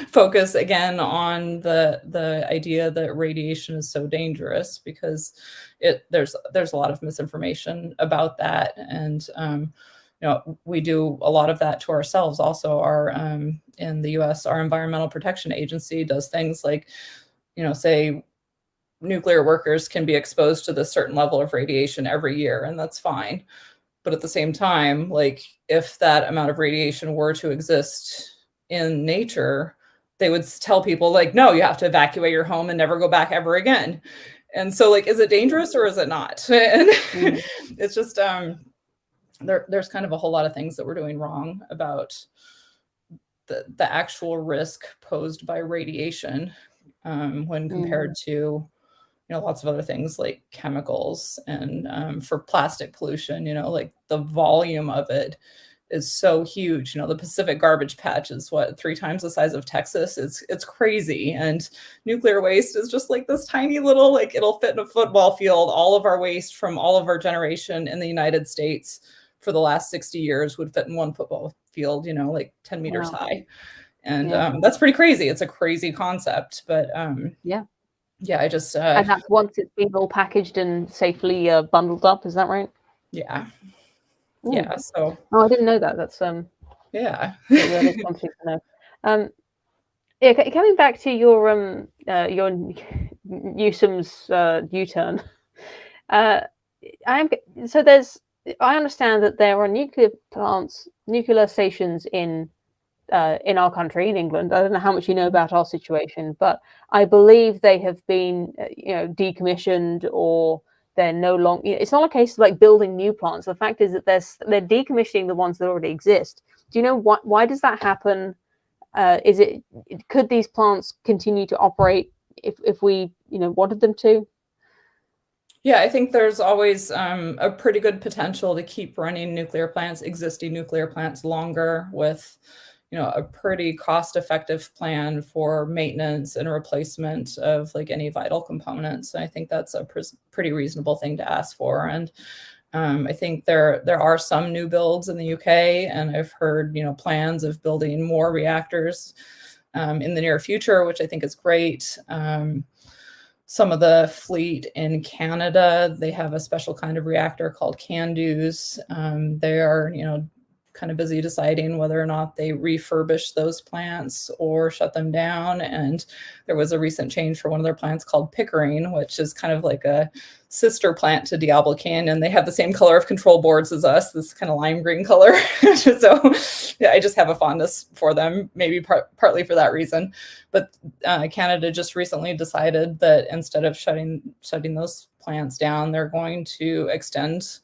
focus again on the idea that radiation is so dangerous, because there's a lot of misinformation about that, and we do a lot of that to ourselves. Also, in the U.S., our Environmental Protection Agency does things like, say nuclear workers can be exposed to this certain level of radiation every year, and that's fine. But at the same time, like, if that amount of radiation were to exist in nature, they would tell people, like, no, you have to evacuate your home and never go back ever again. And so, like, is it dangerous or is it not? And it's just there's kind of a whole lot of things that we're doing wrong about the actual risk posed by radiation when compared to lots of other things like chemicals. And for plastic pollution, like, the volume of it is so huge. The Pacific garbage patch is 3 times the size of Texas. It's crazy. And nuclear waste is just like this tiny little, like, it'll fit in a football field. All of our waste from all of our generation in the United States for the last 60 years would fit in one football field, like 10 meters high. And that's pretty crazy. It's a crazy concept, but I just and that's once it's been all packaged and safely bundled up. Is that right? Yeah. Ooh. Yeah. So. Oh, I didn't know that. That's Yeah. Really something to know. Coming back to your Newsom's U-turn. I understand that there are nuclear stations in our country, in England. I don't know how much you know about our situation, but I believe they have been, decommissioned, or they're no longer. It's not a case of like building new plants. The fact is that they're decommissioning the ones that already exist. Do you know why does that happen? Could these plants continue to operate if we wanted them to? Yeah, I think there's always a pretty good potential to keep running existing nuclear plants longer with a pretty cost-effective plan for maintenance and replacement of like any vital components. And I think that's a pretty reasonable thing to ask for. And I think there are some new builds in the UK, and I've heard plans of building more reactors in the near future, which I think is great. Some of the fleet in Canada, they have a special kind of reactor called CANDUs. They are kind of busy deciding whether or not they refurbish those plants or shut them down. And there was a recent change for one of their plants called Pickering, which is kind of like a sister plant to Diablo Canyon. They have the same color of control boards as us, this kind of lime green color. So yeah, I just have a fondness for them, maybe partly for that reason. But Canada just recently decided that instead of shutting those plants down, they're going to extend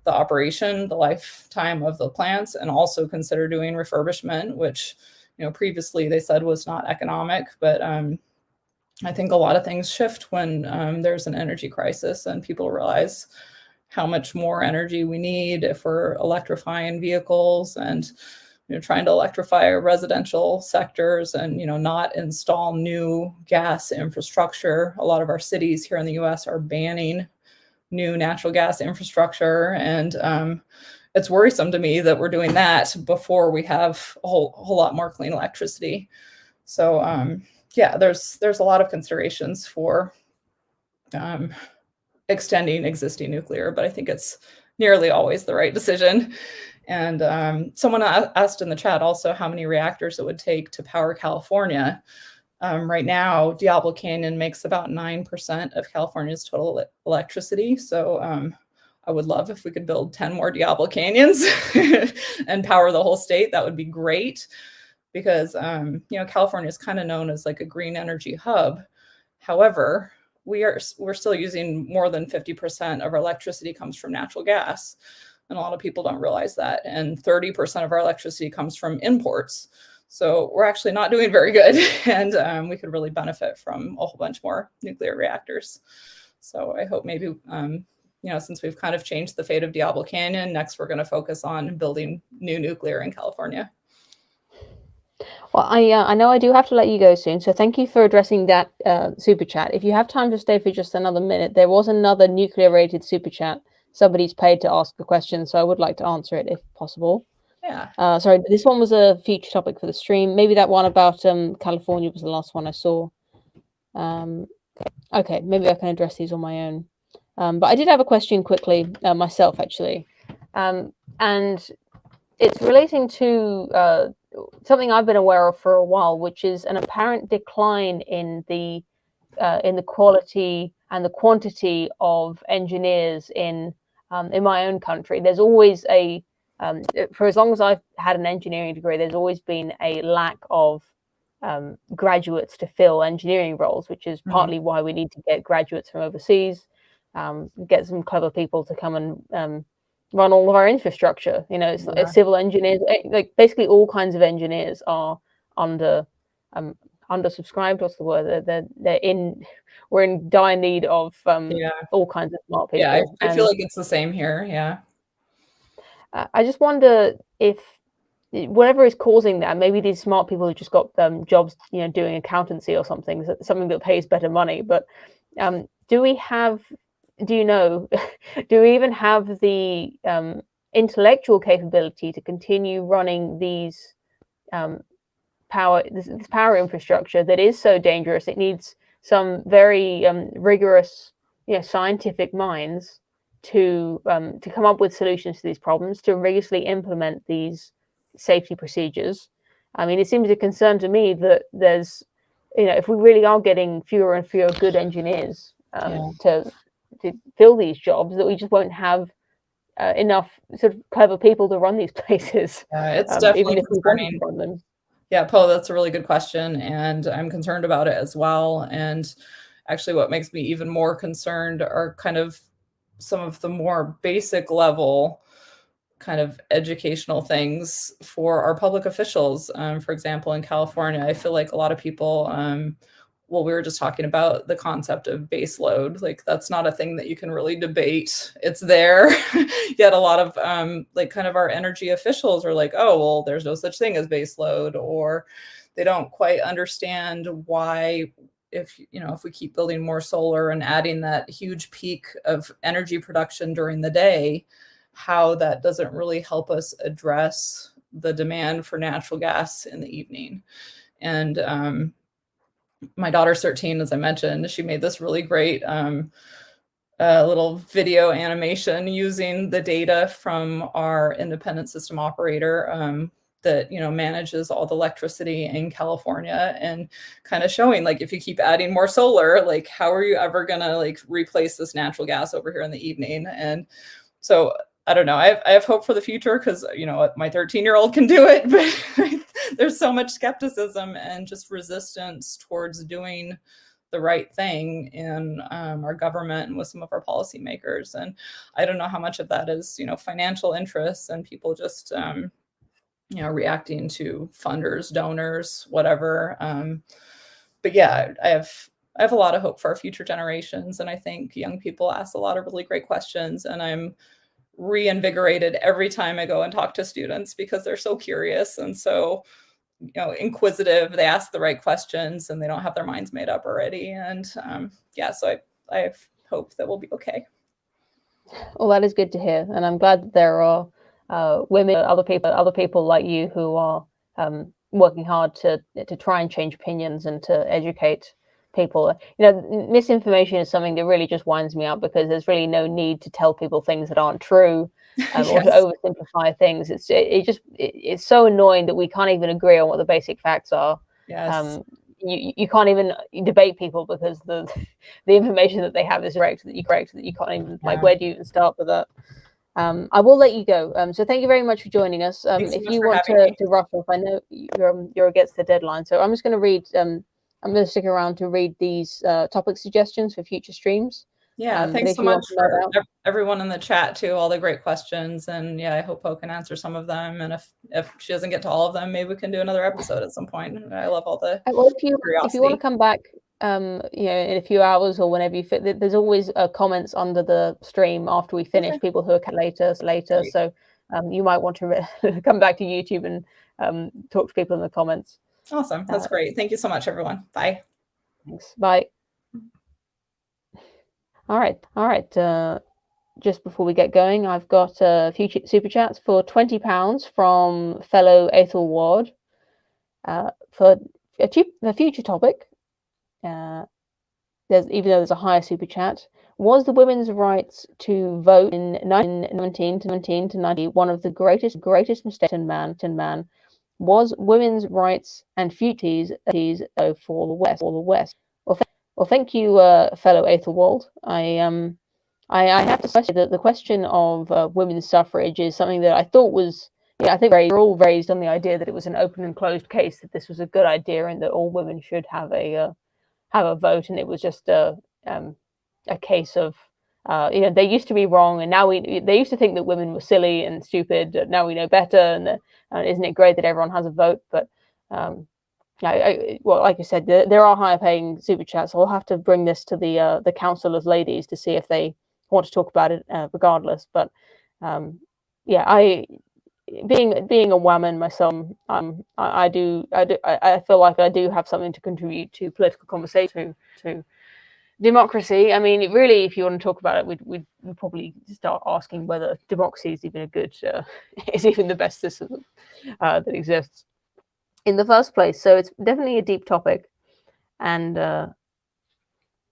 the lifetime of the plants, and also consider doing refurbishment, which previously they said was not economic. But I think a lot of things shift when there's an energy crisis and people realize how much more energy we need if we're electrifying vehicles and trying to electrify residential sectors and not install new gas infrastructure. A lot of our cities here in the US are banning new natural gas infrastructure, and it's worrisome to me that we're doing that before we have a whole lot more clean electricity. So there's a lot of considerations for extending existing nuclear, but I think it's nearly always the right decision. And someone asked in the chat also how many reactors it would take to power California. Right now, Diablo Canyon makes about 9% of California's total electricity. So I would love if we could build 10 more Diablo Canyons and power the whole state. That would be great, because California is kind of known as like a green energy hub. However, we're still using more than 50% of our electricity comes from natural gas. And a lot of people don't realize that. And 30% of our electricity comes from imports. So we're actually not doing very good. And we could really benefit from a whole bunch more nuclear reactors. So I hope maybe, since we've kind of changed the fate of Diablo Canyon, next we're going to focus on building new nuclear in California. Well, I know I do have to let you go soon, so thank you for addressing that super chat. If you have time to stay for just another minute, there was another nuclear-related super chat. Somebody's paid to ask a question, so I would like to answer it if possible. Yeah. Sorry, this one was a future topic for the stream. Maybe that one about California was the last one I saw. Okay, maybe I can address these on my own. But I did have a question quickly myself, actually. And it's relating to something I've been aware of for a while, which is an apparent decline in the quality and the quantity of engineers in my own country. There's always for as long as I've had an engineering degree, there's always been a lack of graduates to fill engineering roles, which is partly why we need to get graduates from overseas, get some clever people to come and run all of our infrastructure. It's civil engineers, like basically all kinds of engineers are undersubscribed. What's the word? We're in dire need of all kinds of smart people. Yeah, I feel like it's the same here. Yeah. I just wonder if whatever is causing that, maybe these smart people have just got jobs, doing accountancy or something that pays better money. But do we even have the intellectual capability to continue running these this power infrastructure that is so dangerous? It needs some very rigorous, scientific minds to come up with solutions to these problems, to rigorously implement these safety procedures. I mean, it seems a concern to me that there's, if we really are getting fewer and fewer good engineers to fill these jobs, that we just won't have enough sort of clever people to run these places. It's definitely even if concerning. We want to run them. Yeah, Poe, that's a really good question, and I'm concerned about it as well. And actually, what makes me even more concerned are kind of some of the more basic level kind of educational things for our public officials. For example, in California, I feel like a lot of people, we were just talking about the concept of base load. Like, that's not a thing that you can really debate. It's there. Yet a lot of kind of our energy officials are like, oh, well, there's no such thing as base load, or they don't quite understand why, if we keep building more solar and adding that huge peak of energy production during the day, how that doesn't really help us address the demand for natural gas in the evening. And my daughter's 13, as I mentioned. She made this really great little video animation using the data from our independent system operator that manages all the electricity in California, and kind of showing, like, if you keep adding more solar, like, how are you ever gonna replace this natural gas over here in the evening? And so I don't know. I have hope for the future, because my 13-year-old can do it, but there's so much skepticism and just resistance towards doing the right thing in our government and with some of our policymakers. And I don't know how much of that is financial interests and people just reacting to funders, donors, whatever. But yeah, I have a lot of hope for our future generations, and I think young people ask a lot of really great questions, and I'm reinvigorated every time I go and talk to students, because they're so curious and so inquisitive. They ask the right questions and they don't have their minds made up already. And so I have hope that we'll be okay. Well, that is good to hear, and I'm glad that there are women, other people like you who are working hard to try and change opinions and to educate people. You know, misinformation is something that really just winds me up, because there's really no need to tell people things that aren't true, or to Yes. oversimplify things. It's so annoying that we can't even agree on what the basic facts are. Yes. You can't even debate people because the information that they have is correct, that you can't even, like, where do you even start with that? I will let you go. So thank you very much for joining us. Thanks so If much you for want having me. to rush off, I know you're against the deadline, so I'm just going to read. I'm going to stick around to read these topic suggestions for future streams. Yeah, But thanks if so you much want to nerd for out, everyone in the chat too, all the great questions. And yeah, I hope Poe can answer some of them. And if she doesn't get to all of them, maybe we can do another episode at some point. I love all the well, if you want to curiosity. come back, you know, in a few hours or whenever you fit, there's always comments under the stream after we finish. Okay. People who are later, Great. so you might want to come back to YouTube and talk to people in the comments. Awesome. That's great. Thank you so much, everyone. Bye. Thanks. Bye. All right. Just before we get going, I've got future super chats for £20 from fellow Ethel Ward for a future topic. Even though there's a higher super chat, was the women's rights to vote in 1917 to 90 one of the greatest mistakes in man? Was women's rights and futures for the West? Well, thank you, fellow Ethelwald. I have to say that the question of women's suffrage is something that I thought was, I think we're all raised on the idea that it was an open and closed case, that this was a good idea and that all women should have a vote, and it was just a case of, they used to be wrong, and now they used to think that women were silly and stupid. Now we know better, and isn't it great that everyone has a vote? But well, like I said, there are higher paying super chats, so I'll have to bring this to the councillors ladies to see if they want to talk about it regardless. But being a woman myself, I feel like I do have something to contribute to political conversation, to democracy. I mean, really, if you want to talk about it, we'd probably start asking whether democracy is even a good, is even the best system that exists in the first place. So it's definitely a deep topic, and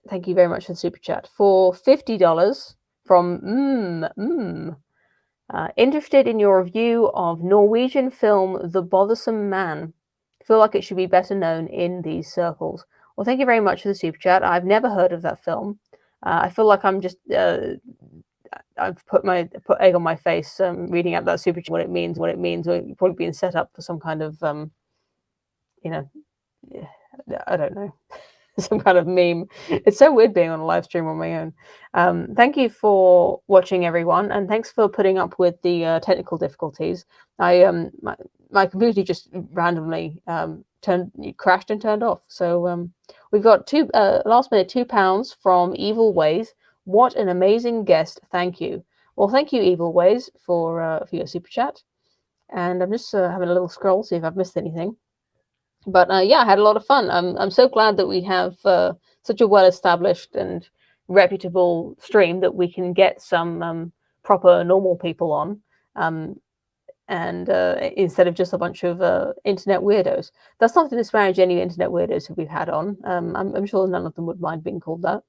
thank you very much for the super chat. For $50 from interested in your review of Norwegian film The Bothersome Man. Feel like it should be better known in these circles. Well, thank you very much for the super chat. I've never heard of that film. I feel like I'm just I've put egg on my face reading out that super chat, what it means. We're probably being set up for some kind of I don't know, some kind of meme. It's so weird being on a live stream on my own. Thank you for watching, everyone, and thanks for putting up with the technical difficulties. My computer just randomly crashed and turned off. So we've got last minute £2 from Evil Ways. What an amazing guest! Thank you. Well, thank you, Evil Ways, for your super chat. And I'm just having a little scroll, see if I've missed anything. But I had a lot of fun. I'm so glad that we have such a well-established and reputable stream that we can get some proper normal people on, and instead of just a bunch of internet weirdos. That's not to disparage any internet weirdos who we've had on. I'm sure none of them would mind being called that.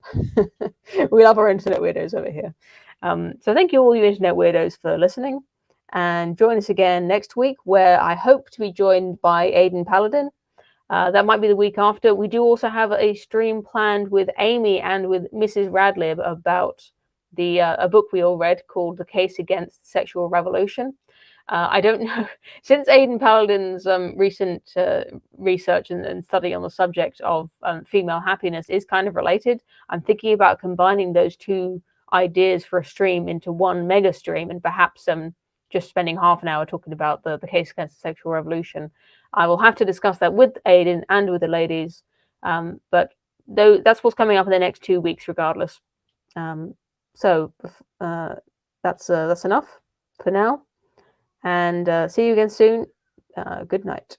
We love our internet weirdos over here. So thank you all you internet weirdos for listening, and join us again next week, where I hope to be joined by Aidan Paladin. That might be the week after. We do also have a stream planned with Amy and with Mrs. Radlib about a book we all read called The Case Against Sexual Revolution. I don't know, since Aidan Paladin's recent research and study on the subject of female happiness is kind of related, I'm thinking about combining those two ideas for a stream into one mega stream, and perhaps just spending half an hour talking about the case against the sexual revolution. I will have to discuss that with Aidan and with the ladies, but that's what's coming up in the next 2 weeks regardless. So that's enough for now, and see you again soon. Good night.